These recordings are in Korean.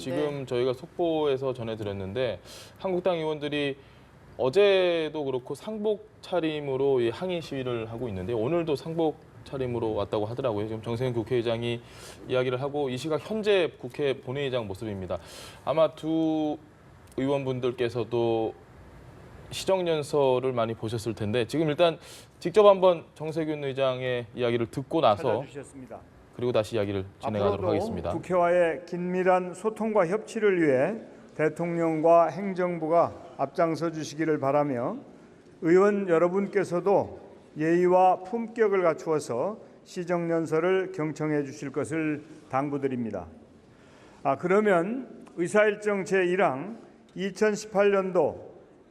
지금 네. 저희가 속보에서 전해드렸는데 한국당 의원들이 어제도 그렇고 상복 차림으로 이 항의 시위를 하고 있는데 오늘도 상복 차림으로 왔다고 하더라고요. 지금 정세균 국회의장이 이야기를 하고 이 시각 현재 국회 본회의장 모습입니다. 아마 두 의원분들께서도 시정연설을 많이 보셨을 텐데 지금 일단 직접 한번 정세균 의장의 이야기를 듣고 나서 찾아주셨습니다. 그리고 다시 이야기를 진행하도록 앞으로도 하겠습니다. 국회와의 긴밀한 소통과 협치를 위해 대통령과 행정부가 앞장서 주시기를 바라며 의원 여러분께서도 예의와 품격을 갖추어서 시정연설을 경청해 주실 것을 당부드립니다. 그러면 의사일정 제1항 2018년도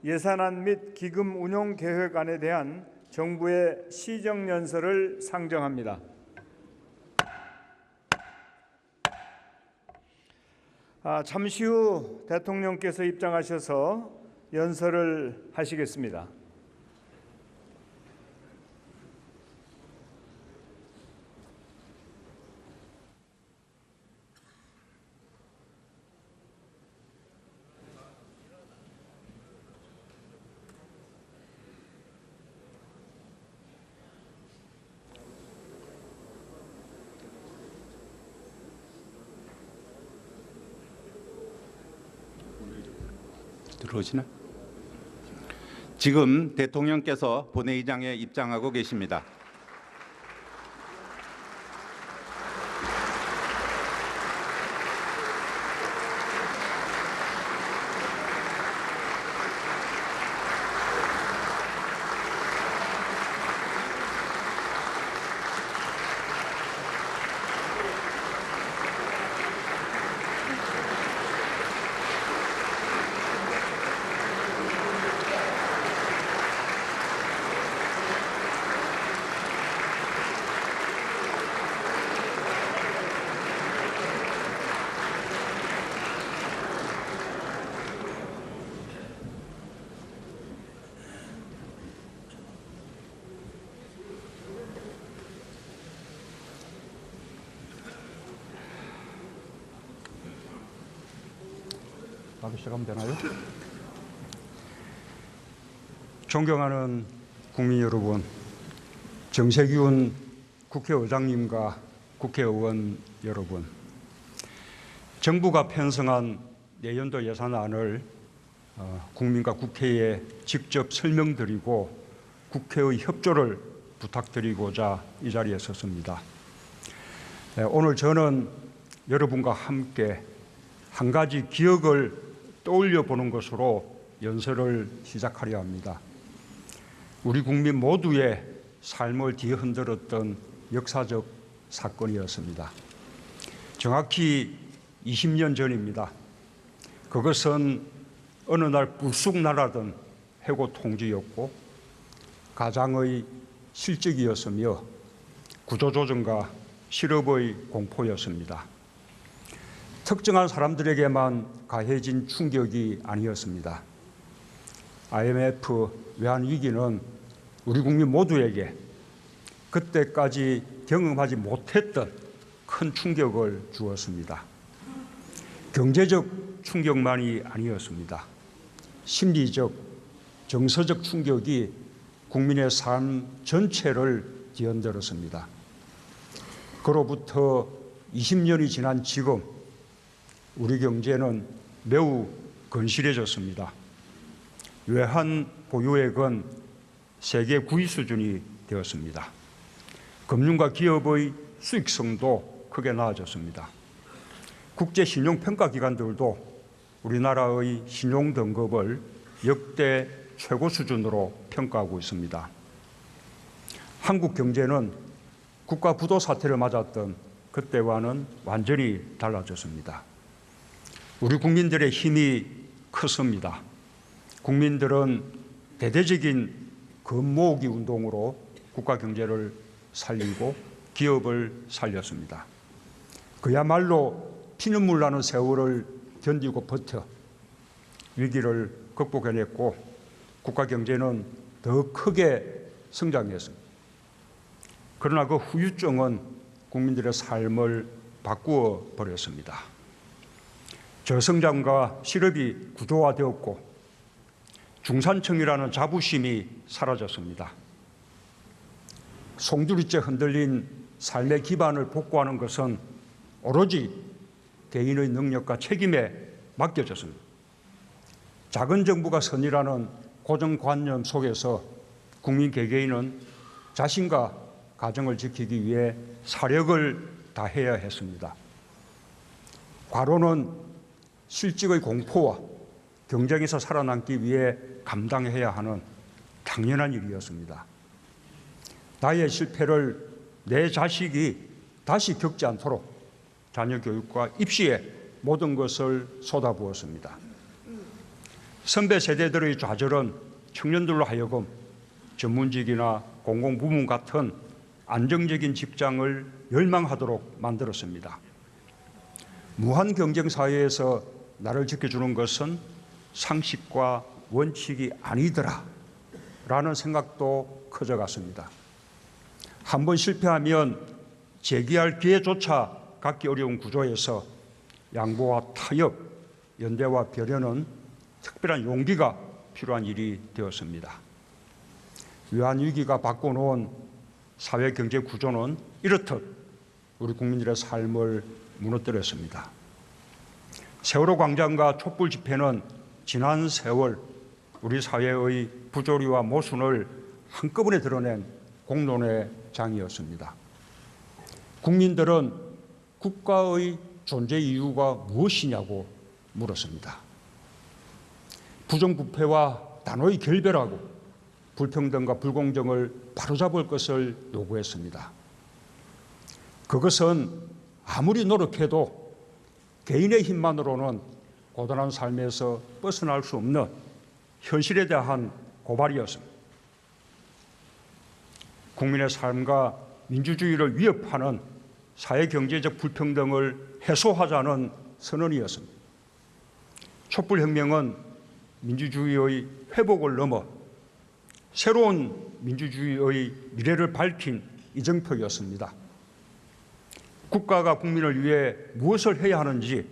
예산안 및 기금 운용 계획안에 대한 정부의 시정연설을 상정합니다. 잠시 후 대통령께서 입장하셔서 연설을 하시겠습니다. 들어오시나? 지금 대통령께서 본회의장에 입장하고 계십니다. 바로 시작하면 되나요? 존경하는 국민 여러분, 정세균 국회의장님과 국회의원 여러분, 정부가 편성한 내년도 예산안을 국민과 국회에 직접 설명드리고 국회의 협조를 부탁드리고자 이 자리에 섰습니다. 오늘 저는 여러분과 함께 한 가지 기억을 떠올려 보는 것으로 연설을 시작하려 합니다. 우리 국민 모두의 삶을 뒤흔들었던 역사적 사건이었습니다. 정확히 20년 전입니다. 그것은 어느 날 불쑥 날아든 해고 통지였고 가장의 실직이었으며 구조조정과 실업의 공포였습니다. 특정한 사람들에게만 가해진 충격이 아니었습니다. IMF 외환위기는 우리 국민 모두에게 그때까지 경험하지 못했던 큰 충격을 주었습니다. 경제적 충격만이 아니었습니다. 심리적, 정서적 충격이 국민의 삶 전체를 뒤흔들었습니다. 그로부터 20년이 지난 지금 우리 경제는 매우 건실해졌습니다. 외환 보유액은 세계 9위 수준이 되었습니다. 금융과 기업의 수익성도 크게 나아졌습니다. 국제 신용평가기관들도 우리나라의 신용 등급을 역대 최고 수준으로 평가하고 있습니다. 한국 경제는 국가 부도 사태를 맞았던 그때와는 완전히 달라졌습니다. 우리 국민들의 힘이 컸습니다. 국민들은 대대적인 금모으기 운동으로 국가 경제를 살리고 기업을 살렸습니다. 그야말로 피눈물 나는 세월을 견디고 버텨 위기를 극복해냈고 국가 경제는 더 크게 성장했습니다. 그러나 그 후유증은 국민들의 삶을 바꾸어 버렸습니다. 저성장과 실업이 구조화되었고 중산층이라는 자부심이 사라졌습니다. 송두리째 흔들린 삶의 기반을 복구하는 것은 오로지 개인의 능력과 책임에 맡겨졌습니다. 작은 정부가 선이라는 고정관념 속에서 국민 개개인은 자신과 가정을 지키기 위해 사력을 다해야 했습니다. 과로는 실직의 공포와 경쟁에서 살아남기 위해 감당해야 하는 당연한 일이었습니다. 나의 실패를 내 자식이 다시 겪지 않도록 자녀 교육과 입시에 모든 것을 쏟아부었습니다. 선배 세대들의 좌절은 청년들로 하여금 전문직이나 공공부문 같은 안정적인 직장을 열망하도록 만들었습니다. 무한 경쟁 사회에서 나를 지켜주는 것은 상식과 원칙이 아니더라 라는 생각도 커져갔습니다. 한번 실패하면 재기할 기회조차 갖기 어려운 구조에서 양보와 타협, 연대와 배려는 특별한 용기가 필요한 일이 되었습니다. 외환위기가 바꿔놓은 사회경제 구조는 이렇듯 우리 국민들의 삶을 무너뜨렸습니다. 세월호 광장과 촛불 집회는 지난 세월 우리 사회의 부조리와 모순을 한꺼번에 드러낸 공론의 장이었습니다. 국민들은 국가의 존재 이유가 무엇이냐고 물었습니다. 부정부패와 단호히 결별하고 불평등과 불공정을 바로잡을 것을 요구했습니다. 그것은 아무리 노력해도 개인의 힘만으로는 고단한 삶에서 벗어날 수 없는 현실에 대한 고발이었습니다. 국민의 삶과 민주주의를 위협하는 사회경제적 불평등을 해소하자는 선언이었습니다. 촛불혁명은 민주주의의 회복을 넘어 새로운 민주주의의 미래를 밝힌 이정표였습니다. 국가가 국민을 위해 무엇을 해야 하는지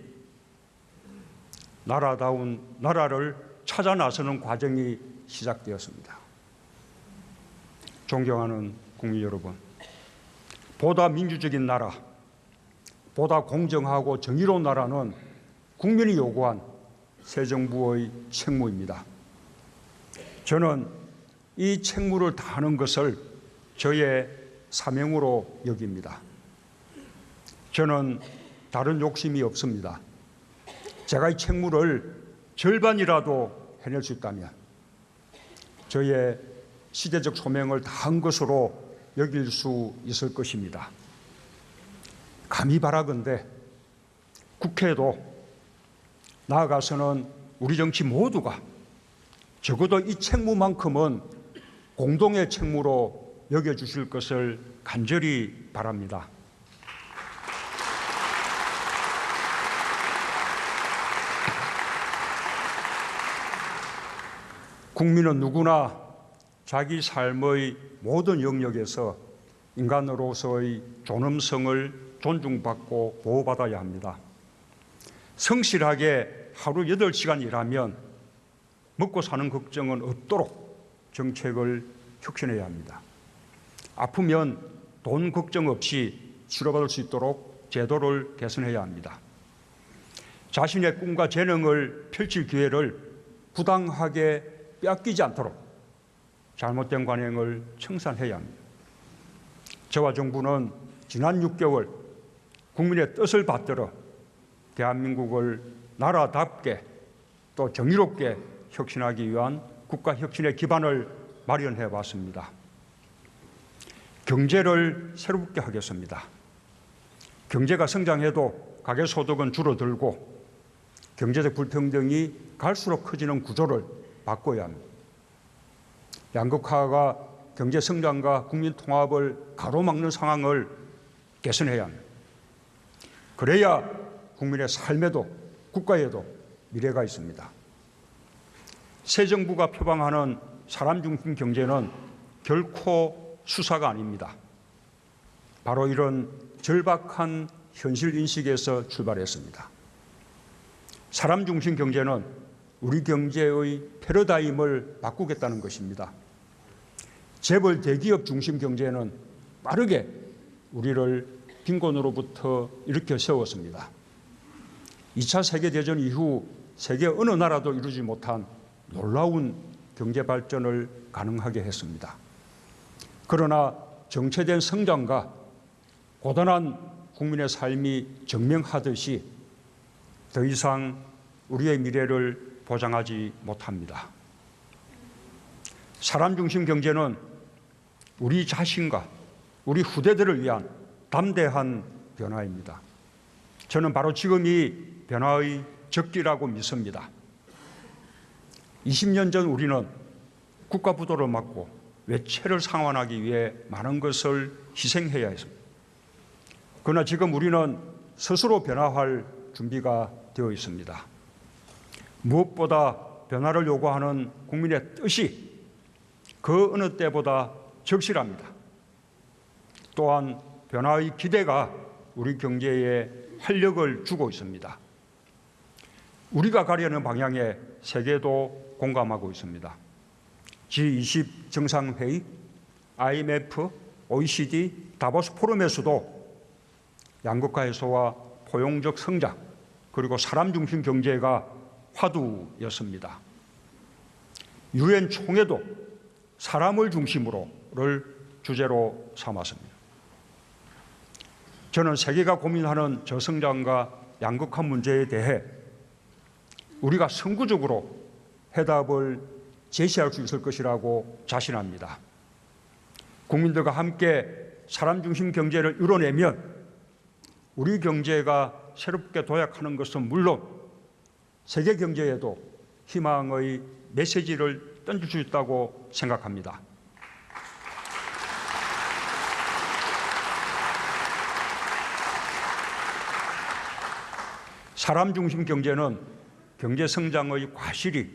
나라다운 나라를 찾아 나서는 과정이 시작되었습니다. 존경하는 국민 여러분, 보다 민주적인 나라, 보다 공정하고 정의로운 나라는 국민이 요구한 새 정부의 책무입니다. 저는 이 책무를 다하는 것을 저의 사명으로 여깁니다. 저는 다른 욕심이 없습니다. 제가 이 책무를 절반이라도 해낼 수 있다면 저의 시대적 소명을 다한 것으로 여길 수 있을 것입니다. 감히 바라건대 국회도 나아가서는 우리 정치 모두가 적어도 이 책무만큼은 공동의 책무로 여겨주실 것을 간절히 바랍니다. 국민은 누구나 자기 삶의 모든 영역에서 인간으로서의 존엄성을 존중받고 보호받아야 합니다. 성실하게 하루 8시간 일하면 먹고 사는 걱정은 없도록 정책을 혁신해야 합니다. 아프면 돈 걱정 없이 치료받을 수 있도록 제도를 개선해야 합니다. 자신의 꿈과 재능을 펼칠 기회를 부당하게 빼앗기지 않도록 잘못된 관행을 청산해야 합니다. 저와 정부는 지난 6개월 국민의 뜻을 받들어 대한민국을 나라답게 또 정의롭게 혁신하기 위한 국가 혁신의 기반을 마련해 왔습니다. 경제를 새롭게 하겠습니다. 경제가 성장해도 가계소득은 줄어들고 경제적 불평등이 갈수록 커지는 구조를 바꿔야 합니다. 양극화가 경제 성장과 국민 통합을 가로막는 상황을 개선해야 합니다. 그래야 국민의 삶에도 국가에도 미래가 있습니다. 새 정부가 표방하는 사람 중심 경제는 결코 수사가 아닙니다. 바로 이런 절박한 현실 인식에서 출발했습니다. 사람 중심 경제는 우리 경제의 패러다임을 바꾸겠다는 것입니다. 재벌 대기업 중심 경제는 빠르게 우리를 빈곤으로부터 일으켜 세웠습니다. 2차 세계대전 이후 세계 어느 나라도 이루지 못한 놀라운 경제 발전을 가능하게 했습니다. 그러나 정체된 성장과 고단한 국민의 삶이 증명하듯이 더 이상 우리의 미래를 보장하지 못합니다. 사람 중심 경제는 우리 자신과 우리 후대들을 위한 담대한 변화입니다. 저는 바로 지금이 변화의 적기라고 믿습니다. 20년 전 우리는 국가 부도를 막고 외채를 상환하기 위해 많은 것을 희생해야 했습니다. 그러나 지금 우리는 스스로 변화할 준비가 되어 있습니다. 무엇보다 변화를 요구하는 국민의 뜻이 그 어느 때보다 적실합니다. 또한 변화의 기대가 우리 경제에 활력을 주고 있습니다. 우리가 가려는 방향에 세계도 공감하고 있습니다. G20 정상회의, IMF, OECD, 다보스 포럼에서도 양극화 해소와 포용적 성장, 그리고 사람 중심 경제가 화두였습니다. UN 총회도 사람을 중심으로를 주제로 삼았습니다. 저는 세계가 고민하는 저성장과 양극화 문제에 대해 우리가 선구적으로 해답을 제시할 수 있을 것이라고 자신합니다. 국민들과 함께 사람 중심 경제를 이뤄내면 우리 경제가 새롭게 도약하는 것은 물론 세계 경제에도 희망의 메시지를 던질 수 있다고 생각합니다. 사람 중심 경제는 경제 성장의 과실이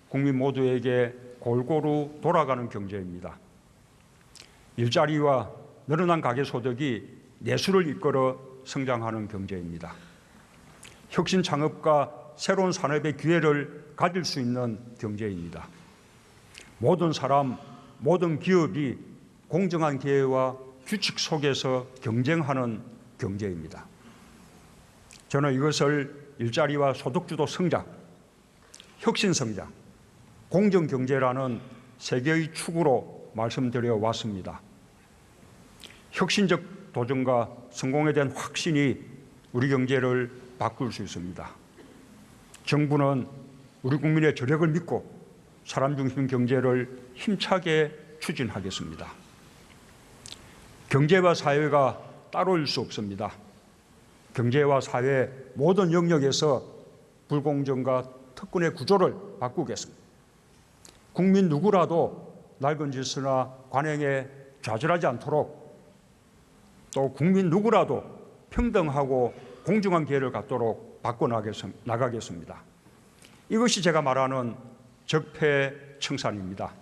국민 모두에게 골고루 돌아가는 경제입니다. 일자리와 늘어난 가계소득이 내수를 이끌어 성장하는 경제입니다. 혁신 창업과 새로운 산업의 기회를 가질 수 있는 경제입니다. 모든 사람, 모든 기업이 공정한 기회와 규칙 속에서 경쟁하는 경제입니다. 저는 이것을 일자리와 소득주도 성장, 혁신 성장, 공정 경제라는 세 개의 축으로 말씀드려 왔습니다. 혁신적 도전과 성공에 대한 확신이 우리 경제를 바꿀 수 있습니다. 정부는 우리 국민의 저력을 믿고 사람 중심 경제를 힘차게 추진하겠습니다. 경제와 사회가 따로일 수 없습니다. 경제와 사회 모든 영역에서 불공정과 특권의 구조를 바꾸겠습니다. 국민 누구라도 낡은 질서나 관행에 좌절하지 않도록, 또 국민 누구라도 평등하고 공정한 기회를 갖도록 바꿔나가겠습니다. 이것이 제가 말하는 적폐청산입니다.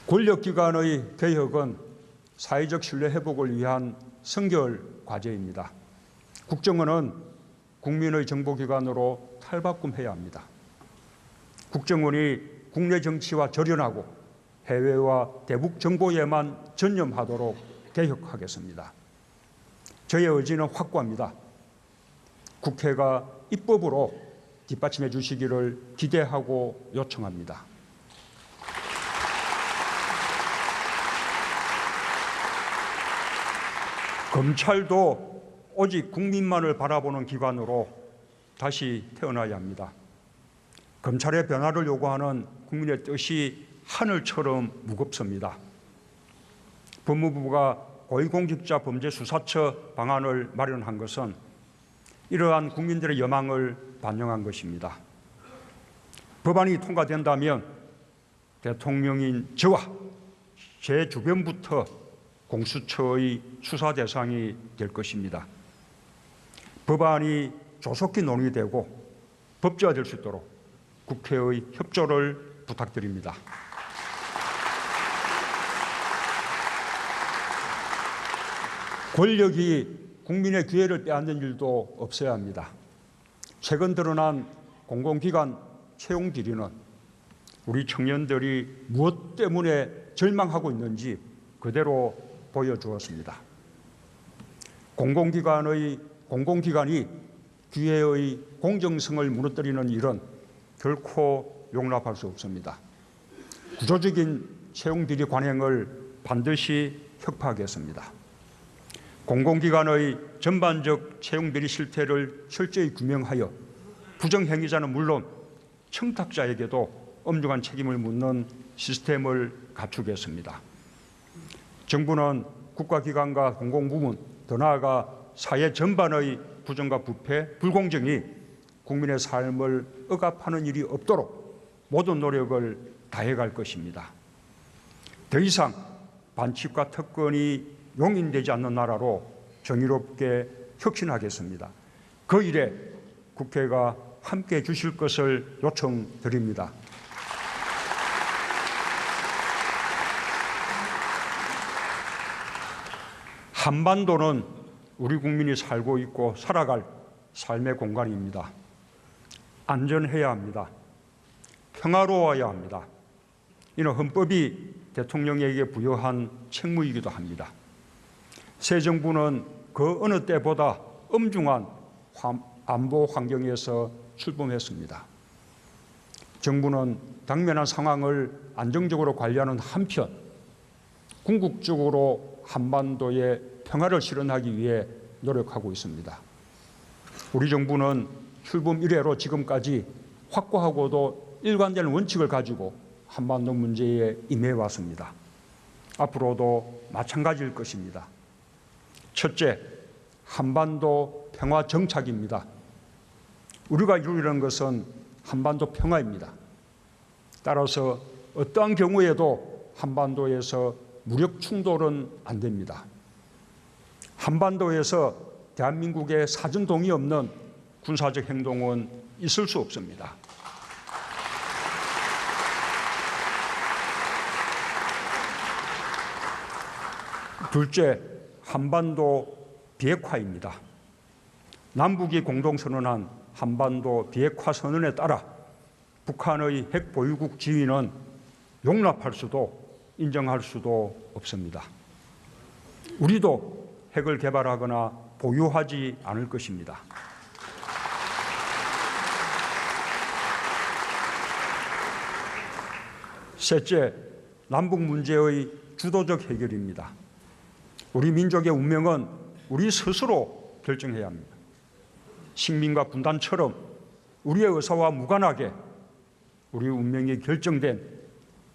권력기관의 개혁은 사회적 신뢰 회복을 위한 선결 과제입니다. 국정원은 국민의 정보기관으로 탈바꿈해야 합니다. 국정원이 국내 정치와 절연하고 해외와 대북 정보에만 전념하도록 개혁하겠습니다. 저의 의지는 확고합니다. 국회가 입법으로 뒷받침해 주시기를 기대하고 요청합니다. 검찰도 오직 국민만을 바라보는 기관으로 다시 태어나야 합니다. 검찰의 변화를 요구하는 국민의 뜻이 하늘처럼 무겁습니다. 법무부가 고위공직자 범죄수사처 방안을 마련한 것은 이러한 국민들의 여망을 반영한 것입니다. 법안이 통과된다면 대통령인 저와 제 주변부터 공수처의 수사 대상이 될 것입니다. 법안이 조속히 논의되고 법제화될 수 있도록 국회의 협조를 부탁드립니다. 권력이 국민의 기회를 빼앗는 일도 없어야 합니다. 최근 드러난 공공기관 채용 비리는 우리 청년들이 무엇 때문에 절망하고 있는지 그대로 보여주었습니다. 공공기관이 기회의 공정성을 무너뜨리는 일은 결코 용납할 수 없습니다. 구조적인 채용 비리 관행을 반드시 혁파하겠습니다. 공공기관의 전반적 채용 비리 실태를 철저히 규명하여 부정행위자는 물론 청탁자에게도 엄중한 책임을 묻는 시스템을 갖추겠습니다. 정부는 국가기관과 공공부문, 더 나아가 사회 전반의 부정과 부패, 불공정이 국민의 삶을 억압하는 일이 없도록 모든 노력을 다해갈 것입니다. 더 이상 반칙과 특권이 용인되지 않는 나라로 정의롭게 혁신하겠습니다. 그 일에 국회가 함께해 주실 것을 요청드립니다. 한반도는 우리 국민이 살고 있고 살아갈 삶의 공간입니다. 안전해야 합니다. 평화로워야 합니다. 이는 헌법이 대통령에게 부여한 책무이기도 합니다. 새 정부는 그 어느 때보다 엄중한 안보 환경에서 출범했습니다. 정부는 당면한 상황을 안정적으로 관리하는 한편 궁극적으로 한반도의 평화를 실현하기 위해 노력하고 있습니다. 우리 정부는 출범 이래로 지금까지 확고하고도 일관된 원칙을 가지고 한반도 문제에 임해왔습니다. 앞으로도 마찬가지일 것입니다. 첫째, 한반도 평화 정착입니다. 우리가 이루려는 것은 한반도 평화입니다. 따라서 어떠한 경우에도 한반도에서 무력 충돌은 안 됩니다. 한반도에서 대한민국의 사전 동의 없는 군사적 행동은 있을 수 없습니다. 둘째, 한반도 비핵화입니다. 남북이 공동선언한 한반도 비핵화 선언에 따라 북한의 핵 보유국 지위는 용납할 수도 인정할 수도 없습니다. 우리도 핵을 개발하거나 보유하지 않을 것입니다. 셋째, 남북 문제의 주도적 해결입니다. 우리 민족의 운명은 우리 스스로 결정해야 합니다. 식민과 분단처럼 우리의 의사와 무관하게 우리 운명이 결정된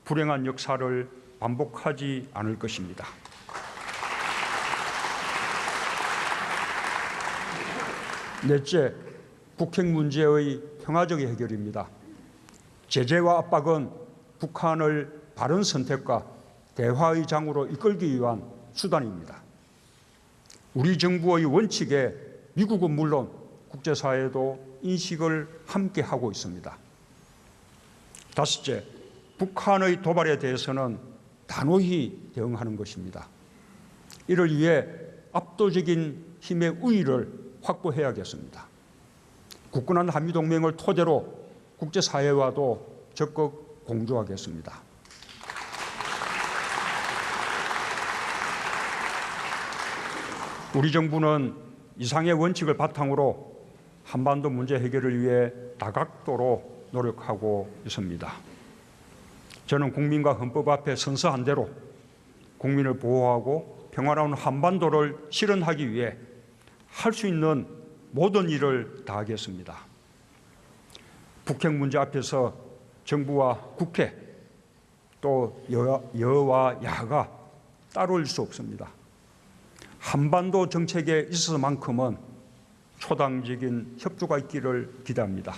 불행한 역사를 반복하지 않을 것입니다. 넷째, 북핵 문제의 평화적 해결입니다. 제재와 압박은 북한을 바른 선택과 대화의 장으로 이끌기 위한 수단입니다. 우리 정부의 원칙에 미국은 물론 국제사회도 인식을 함께 하고 있습니다. 다섯째, 북한의 도발에 대해서는 단호히 대응하는 것입니다. 이를 위해 압도적인 힘의 우위를 확보해야겠습니다. 굳건한 한미동맹을 토대로 국제사회와도 적극 공조하겠습니다. 우리 정부는 이상의 원칙을 바탕으로 한반도 문제 해결을 위해 다각도로 노력하고 있습니다. 저는 국민과 헌법 앞에 선서한 대로 국민을 보호하고 평화로운 한반도를 실현하기 위해 할 수 있는 모든 일을 다하겠습니다. 북핵 문제 앞에서 정부와 국회 또 여와 야가 따로일 수 없습니다. 한반도 정책에 있어서만큼은 초당적인 협조가 있기를 기대합니다.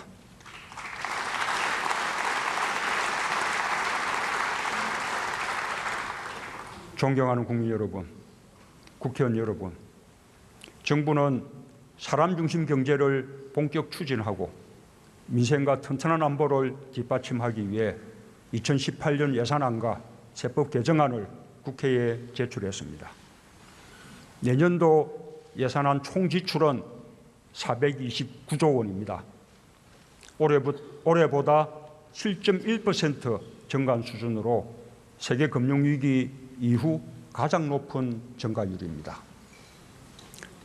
존경하는 국민 여러분, 국회의원 여러분, 정부는 사람 중심 경제를 본격 추진하고 민생과 튼튼한 안보를 뒷받침하기 위해 2018년 예산안과 세법 개정안을 국회에 제출했습니다. 내년도 예산안 총 지출은 429조 원입니다. 올해보다 7.1% 증가한 수준으로 세계 금융위기 이후 가장 높은 증가율입니다.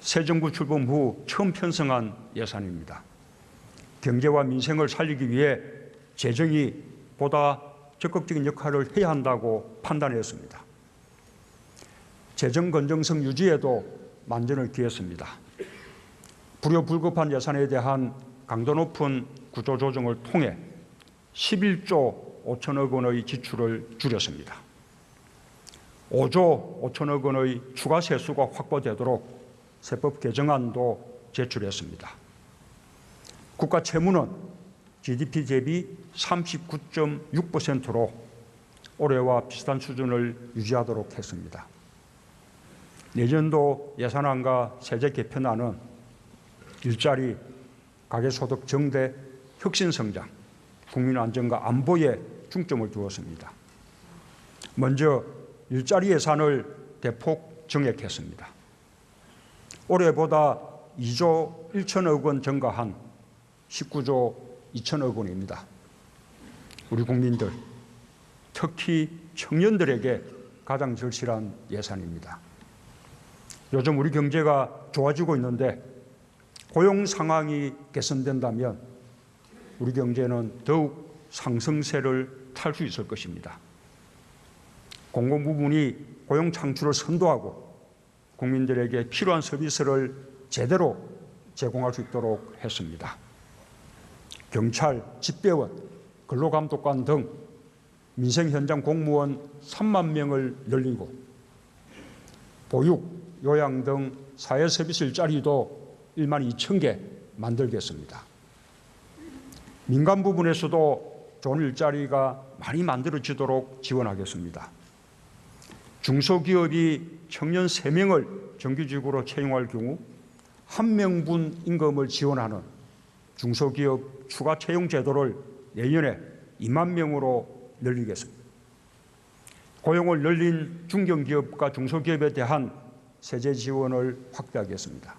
새 정부 출범 후 처음 편성한 예산입니다. 경제와 민생을 살리기 위해 재정이 보다 적극적인 역할을 해야 한다고 판단했습니다. 재정 건전성 유지에도 만전을 기했습니다. 불효불급한 예산에 대한 강도 높은 구조조정을 통해 11조 5천억 원의 지출을 줄였습니다. 5조 5천억 원의 추가 세수가 확보되도록 세법 개정안도 제출했습니다. 국가 채무는 GDP 대비 39.6%로 올해와 비슷한 수준을 유지하도록 했습니다. 내년도 예산안과 세제 개편안은 일자리, 가계소득 증대, 혁신성장, 국민 안전과 안보에 중점을 두었습니다. 먼저 일자리 예산을 대폭 증액했습니다. 올해보다 2조 1천억 원 증가한 19조 2천억 원입니다. 우리 국민들, 특히 청년들에게 가장 절실한 예산입니다. 요즘 우리 경제가 좋아지고 있는데 고용 상황이 개선된다면 우리 경제는 더욱 상승세를 탈 수 있을 것입니다. 공공부문이 고용 창출을 선도하고 국민들에게 필요한 서비스를 제대로 제공할 수 있도록 했습니다. 경찰, 집배원, 근로감독관 등 민생 현장 공무원 3만 명을 늘리고 보육, 요양 등 사회 서비스 일자리도 1만 2천 개 만들겠습니다. 민간 부분에서도 좋은 일자리가 많이 만들어지도록 지원하겠습니다. 중소기업이 청년 3명을 정규직으로 채용할 경우 1명분 임금을 지원하는 중소기업 추가 채용 제도를 내년에 2만 명으로 늘리겠습니다. 고용을 늘린 중견기업과 중소기업에 대한 세제 지원을 확대하겠습니다.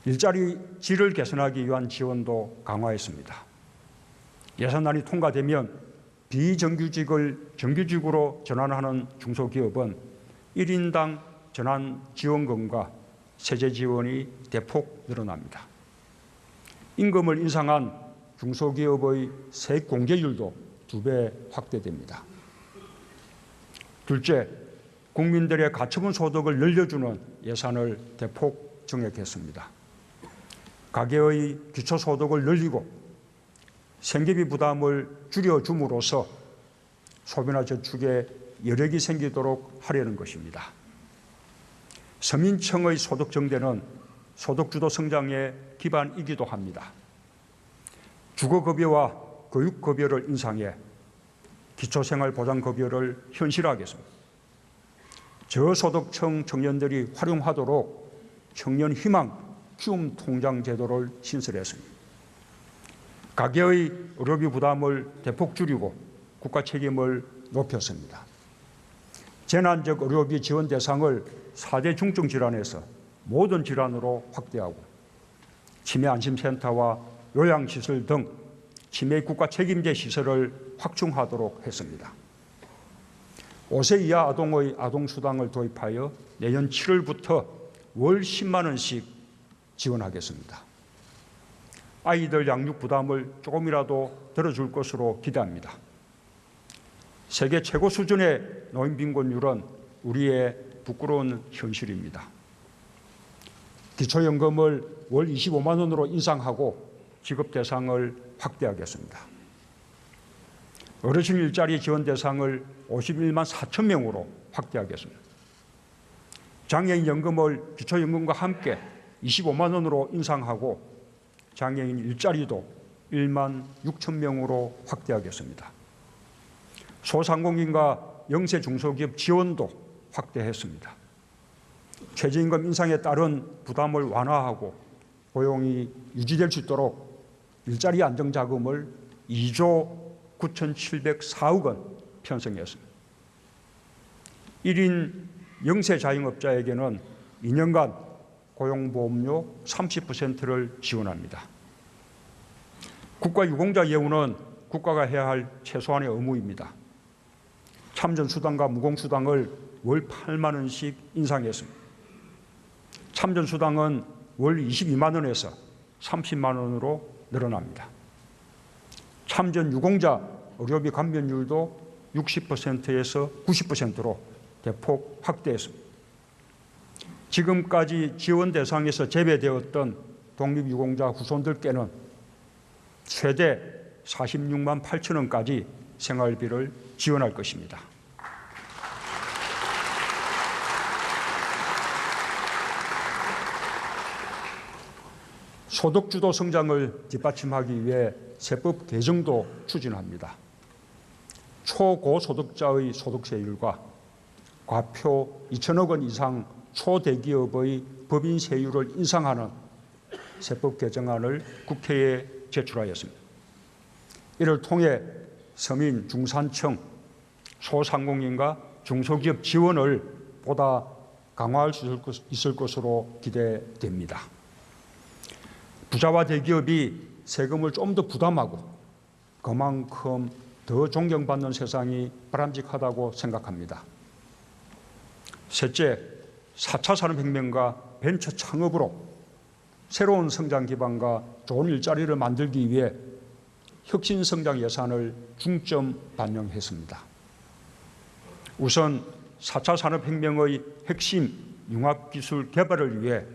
일자리 질을 개선하기 위한 지원도 강화했습니다. 예산안이 통과되면 비정규직을 정규직으로 전환하는 중소기업은 1인당 전환 지원금과 세제 지원이 대폭 늘어납니다. 임금을 인상한 중소기업의 세액 공제율도 2배 확대됩니다. 둘째, 국민들의 가처분 소득을 늘려주는 예산을 대폭 증액했습니다. 가계의 기초소득을 늘리고 생계비 부담을 줄여줌으로써 소비나 저축에 여력이 생기도록 하려는 것입니다. 서민층의 소득 증대는 소득주도 성장의 기반이기도 합니다. 주거급여와 교육급여를 인상해 기초생활보장급여를 현실화하겠습니다. 저소득층 청년들이 활용하도록 청년희망 키움통장 제도를 신설했습니다. 가계의 의료비 부담을 대폭 줄이고 국가 책임을 높였습니다. 재난적 의료비 지원 대상을 4대 중증 질환에서 모든 질환으로 확대하고 치매 안심센터와 요양시설 등 치매 국가 책임제 시설을 확충하도록 했습니다. 5세 이하 아동의 아동수당을 도입하여 내년 7월부터 월 10만 원씩 지원하겠습니다. 아이들 양육 부담을 조금이라도 덜어줄 것으로 기대합니다. 세계 최고 수준의 노인 빈곤율은 우리의 부끄러운 현실입니다. 기초연금을 월 25만 원으로 인상하고 지급 대상을 확대하겠습니다. 어르신 일자리 지원 대상을 51만 4천 명으로 확대하겠습니다. 장애인 연금을 기초연금과 함께 25만 원으로 인상하고 장애인 일자리도 1만 6천 명으로 확대하겠습니다. 소상공인과 영세 중소기업 지원도 확대했습니다. 최저임금 인상에 따른 부담을 완화하고 고용이 유지될 수 있도록 일자리 안정자금을 2조 9,704억 원 편성했습니다. 1인 영세 자영업자에게는 2년간 고용보험료 30%를 지원합니다. 국가유공자 예우는 국가가 해야 할 최소한의 의무입니다. 참전수당과 무공수당을 월 8만 원씩 인상했습니다. 참전수당은 월 22만 원에서 30만 원으로 늘어납니다. 참전유공자 의료비 감면율도 60%에서 90%로 대폭 확대했습니다. 지금까지 지원 대상에서 제외되었던 독립유공자 후손들께는 최대 46만 8천 원까지 생활비를 지원할 것입니다. 소득주도 성장을 뒷받침하기 위해 세법 개정도 추진합니다. 초고소득자의 소득세율과 과표 2천억 원 이상 초대기업의 법인세율을 인상하는 세법 개정안을 국회에 제출하였습니다. 이를 통해 서민, 중산층, 소상공인과 중소기업 지원을 보다 강화할 수 있을 것으로 기대됩니다. 부자와 대기업이 세금을 좀 더 부담하고 그만큼 더 존경받는 세상이 바람직하다고 생각합니다. 셋째, 4차 산업혁명과 벤처 창업으로 새로운 성장 기반과 좋은 일자리를 만들기 위해 혁신성장 예산을 중점 반영했습니다. 우선 4차 산업혁명의 핵심 융합기술 개발을 위해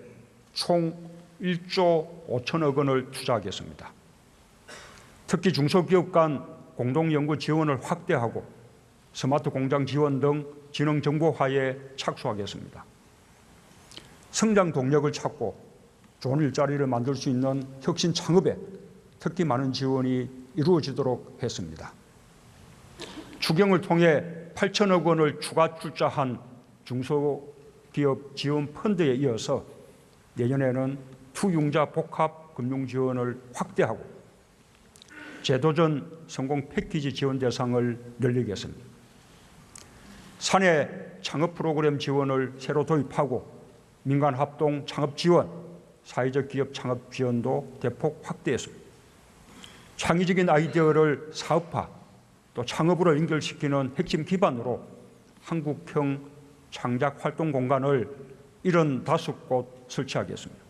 총 1조 5천억 원을 투자하겠습니다. 특히 중소기업 간 공동연구 지원을 확대하고 스마트 공장 지원 등 지능 정보화에 착수하겠습니다. 성장 동력을 찾고 좋은 일자리를 만들 수 있는 혁신 창업에 특히 많은 지원이 이루어지도록 했습니다. 추경을 통해 8천억 원을 추가 출자한 중소기업 지원 펀드에 이어서 내년에는 투융자 복합 금융 지원을 확대하고 제도전 성공 패키지 지원 대상을 늘리겠습니다. 사내 창업 프로그램 지원을 새로 도입하고 민간 합동 창업 지원, 사회적 기업 창업 지원도 대폭 확대했습니다. 창의적인 아이디어를 사업화 또 창업으로 연결시키는 핵심 기반으로 한국형 창작 활동 공간을 75곳 설치하겠습니다.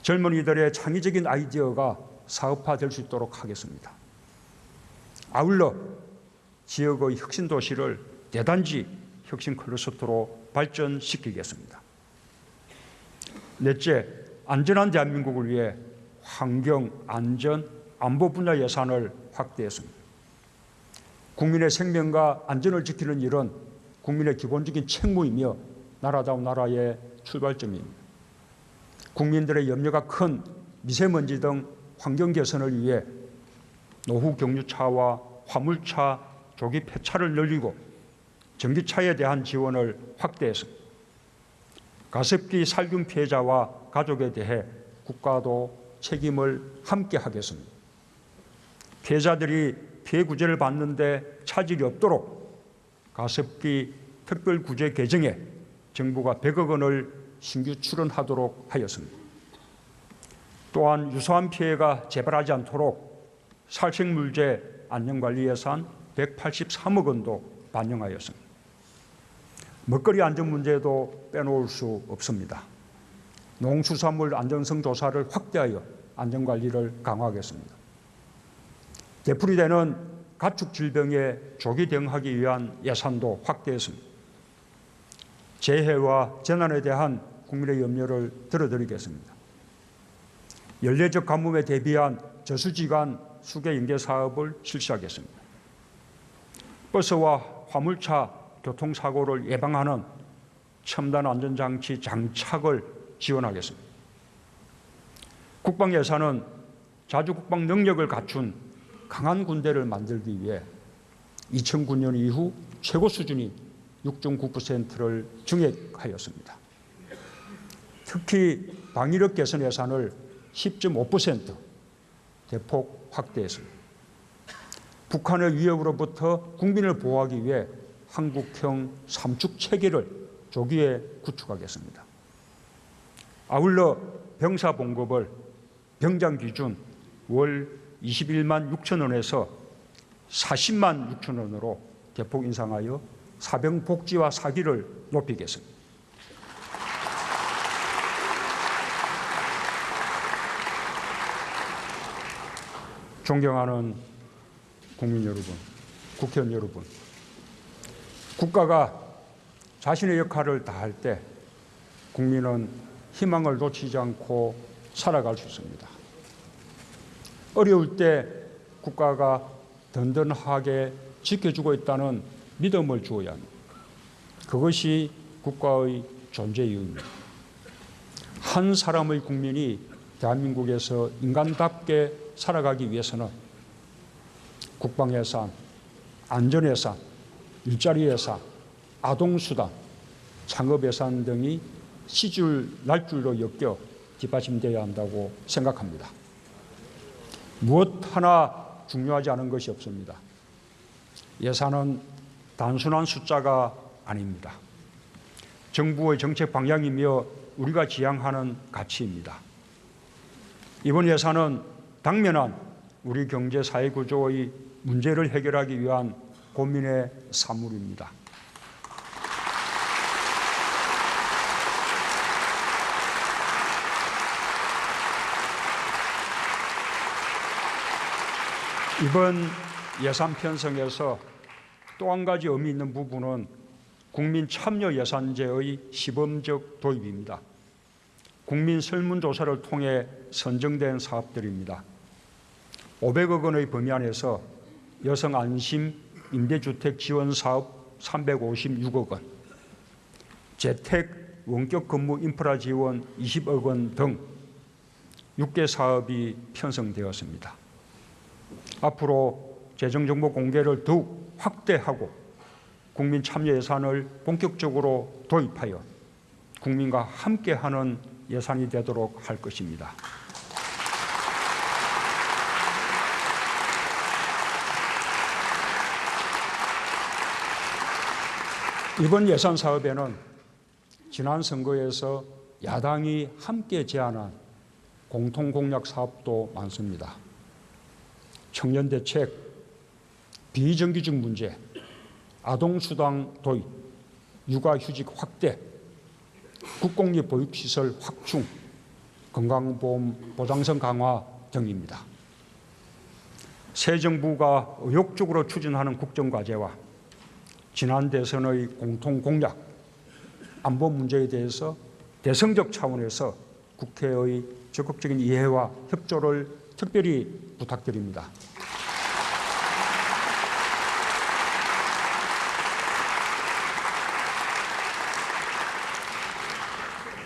젊은이들의 창의적인 아이디어가 사업화될 수 있도록 하겠습니다. 아울러 지역의 혁신 도시를 대단지 혁신 클러스터로 발전시키겠습니다. 넷째, 안전한 대한민국을 위해 환경, 안전, 안보 분야 예산을 확대했습니다. 국민의 생명과 안전을 지키는 일은 국민의 기본적인 책무이며 나라다운 나라의 출발점입니다. 국민들의 염려가 큰 미세먼지 등 환경 개선을 위해 노후 경유차와 화물차 조기 폐차를 늘리고 전기차에 대한 지원을 확대했습니다. 가습기 살균 피해자와 가족에 대해 국가도 책임을 함께 하겠습니다. 피해자들이 피해 구제를 받는데 차질이 없도록 가습기 특별구제 개정에 정부가 100억 원을 신규 출원하도록 하였습니다. 또한 유사한 피해가 재발하지 않도록 살생물제 안전관리 예산 183억 원도 반영하였습니다. 먹거리 안전 문제도 빼놓을 수 없습니다. 농수산물 안전성 조사를 확대하여 안전관리를 강화하겠습니다. 되풀이되는 가축 질병에 조기 대응하기 위한 예산도 확대했습니다. 재해와 재난에 대한 국민의 염려를 들어드리겠습니다. 연례적 가뭄에 대비한 저수지간 수계 연계 사업을 실시하겠습니다. 버스와 화물차 교통사고를 예방하는 첨단 안전장치 장착을 지원하겠습니다. 국방 예산은 자주 국방 능력을 갖춘 강한 군대를 만들기 위해 2009년 이후 최고 수준인 6.9%를 증액하였습니다. 특히 방위력 개선 예산을 10.5% 대폭 확대했습니다. 북한의 위협으로부터 국민을 보호하기 위해 한국형 삼축 체계를 조기에 구축하겠습니다. 아울러 병사봉급을 병장 기준 월 21만 6천 원에서 40만 6천 원으로 대폭 인상하여 사병 복지와 사기를 높이겠습니다. 존경하는 국민 여러분, 국회의원 여러분, 국가가 자신의 역할을 다할 때 국민은 희망을 놓치지 않고 살아갈 수 있습니다. 어려울 때 국가가 든든하게 지켜주고 있다는 믿음을 주어야 합니다. 그것이 국가의 존재 이유입니다. 한 사람의 국민이 대한민국에서 인간답게 살아가기 위해서는 국방예산, 안전예산, 일자리 예산, 아동수당, 창업예산 등이 시줄 날줄로 엮여 뒷받침되어야 한다고 생각합니다. 무엇 하나 중요하지 않은 것이 없습니다. 예산은 단순한 숫자가 아닙니다. 정부의 정책 방향이며 우리가 지향하는 가치입니다. 이번 예산은 당면한 우리 경제 사회 구조의 문제를 해결하기 위한 고민의 산물입니다. 이번 예산 편성에서 또 한 가지 의미 있는 부분은 국민 참여 예산제의 시범적 도입입니다. 국민 설문조사를 통해 선정된 사업들입니다. 500억 원의 범위 안에서 여성 안심 임대주택 지원 사업 356억 원, 재택 원격 근무 인프라 지원 20억 원 등 6개 사업이 편성되었습니다. 앞으로 재정정보 공개를 더욱 확대하고 국민 참여 예산을 본격적으로 도입하여 국민과 함께하는 예산이 되도록 할 것입니다. 이번 예산 사업에는 지난 선거에서 야당이 함께 제안한 공통공약 사업도 많습니다. 청년 대책, 비정규직 문제, 아동수당 도입, 육아휴직 확대, 국공립 보육시설 확충, 건강보험 보장성 강화 등입니다. 새 정부가 의욕적으로 추진하는 국정과제와 지난 대선의 공통공약, 안보 문제에 대해서 대승적 차원에서 국회의 적극적인 이해와 협조를 특별히 부탁드립니다.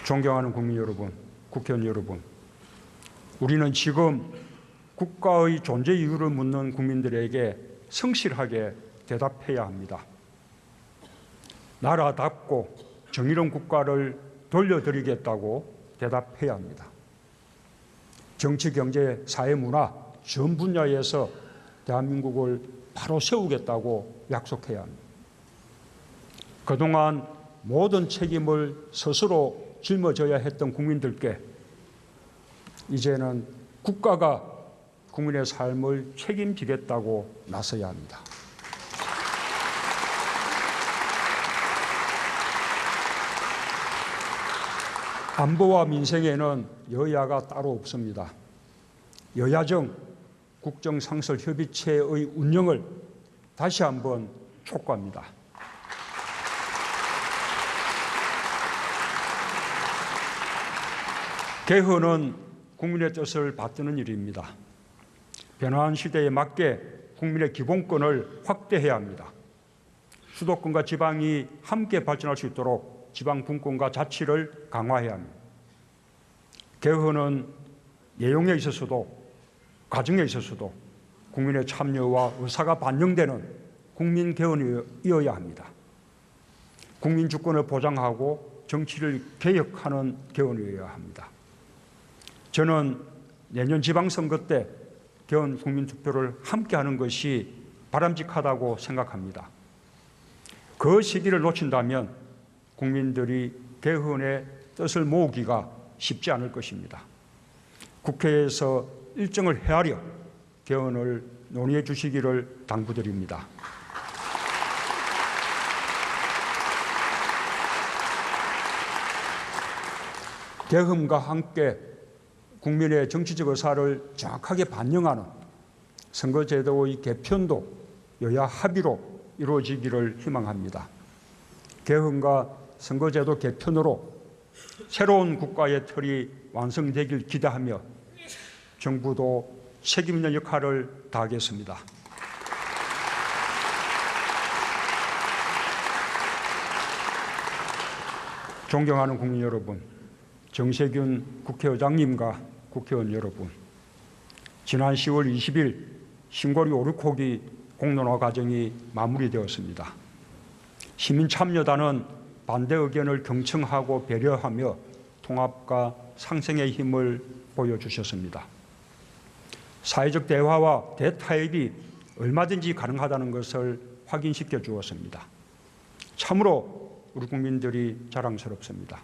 존경하는 국민 여러분, 국회의원 여러분, 우리는 지금 국가의 존재 이유를 묻는 국민들에게 성실하게 대답해야 합니다. 나라답고 정의로운 국가를 돌려드리겠다고 대답해야 합니다. 정치, 경제, 사회, 문화 전 분야에서 대한민국을 바로 세우겠다고 약속해야 합니다. 그동안 모든 책임을 스스로 짊어져야 했던 국민들께 이제는 국가가 국민의 삶을 책임지겠다고 나서야 합니다. 안보와 민생에는 여야가 따로 없습니다. 여야정 국정상설협의체의 운영을 다시 한번 촉구합니다. 개헌은 국민의 뜻을 받드는 일입니다. 변화한 시대에 맞게 국민의 기본권을 확대해야 합니다. 수도권과 지방이 함께 발전할 수 있도록 지방 분권과 자치를 강화해야 합니다. 개헌은 내용에 있어서도 과정에 있어서도 국민의 참여와 의사가 반영되는 국민 개헌이어야 합니다. 국민 주권을 보장하고 정치를 개혁하는 개헌이어야 합니다. 저는 내년 지방선거 때 개헌 국민투표를 함께하는 것이 바람직하다고 생각합니다. 그 시기를 놓친다면 국민들이 개헌의 뜻을 모으기가 쉽지 않을 것입니다. 국회에서 일정을 헤아려 개헌을 논의해 주시기를 당부드립니다. 개헌과 함께 국민의 정치적 의사를 정확하게 반영하는 선거제도의 개편도 여야 합의로 이루어지기를 희망합니다. 개헌과 선거제도 개편으로 새로운 국가의 틀이 완성되길 기대하며 정부도 책임 있는 역할을 다하겠습니다. 존경하는 국민 여러분, 정세균 국회의장님과 국회의원 여러분, 지난 10월 20일 신고리 오르코기 공론화 과정이 마무리되었습니다. 시민참여단은 반대 의견을 경청하고 배려하며 통합과 상생의 힘을 보여주셨습니다. 사회적 대화와 대타협이 얼마든지 가능하다는 것을 확인시켜 주었습니다. 참으로 우리 국민들이 자랑스럽습니다.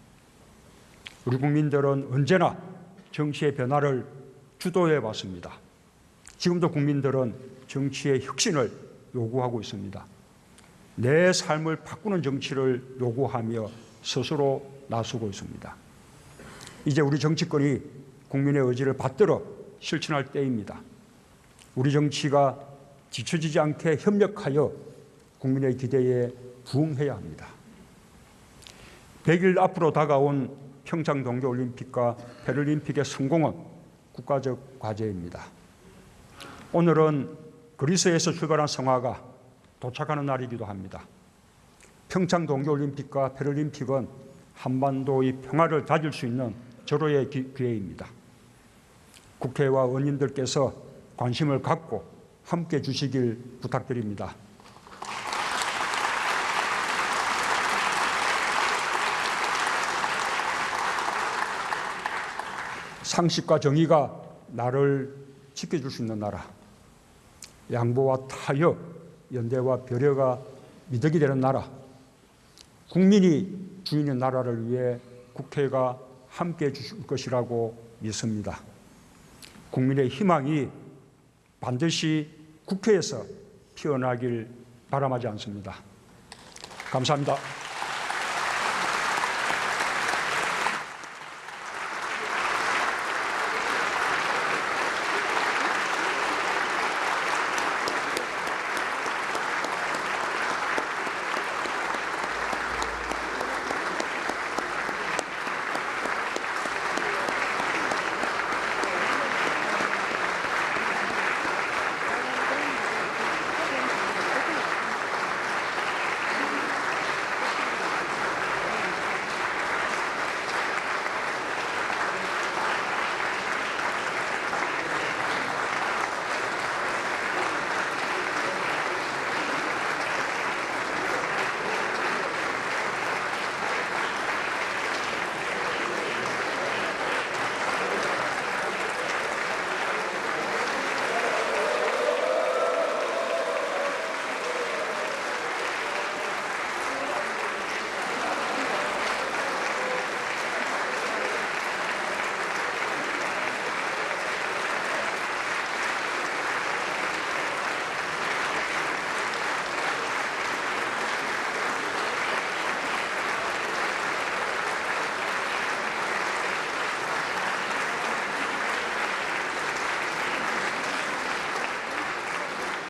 우리 국민들은 언제나 정치의 변화를 주도해 왔습니다. 지금도 국민들은 정치의 혁신을 요구하고 있습니다. 내 삶을 바꾸는 정치를 요구하며 스스로 나서고 있습니다. 이제 우리 정치권이 국민의 의지를 받들어 실천할 때입니다. 우리 정치가 지쳐지지 않게 협력하여 국민의 기대에 부응해야 합니다. 100일 앞으로 다가온 평창 동계올림픽과 패럴림픽의 성공은 국가적 과제입니다. 오늘은 그리스에서 출발한 성화가 도착하는 날이기도 합니다. 평창 동계올림픽과 패럴림픽은 한반도의 평화를 다질 수 있는 절호의 기회입니다. 국회와 의원님들께서 관심을 갖고 함께 주시길 부탁드립니다. 상식과 정의가 나를 지켜줄 수 있는 나라, 양보와 타협, 연대와 배려가 미덕이 되는 나라, 국민이 주인의 나라를 위해 국회가 함께해 주실 것이라고 믿습니다. 국민의 희망이 반드시 국회에서 피어나길 바람하지 않습니다. 감사합니다.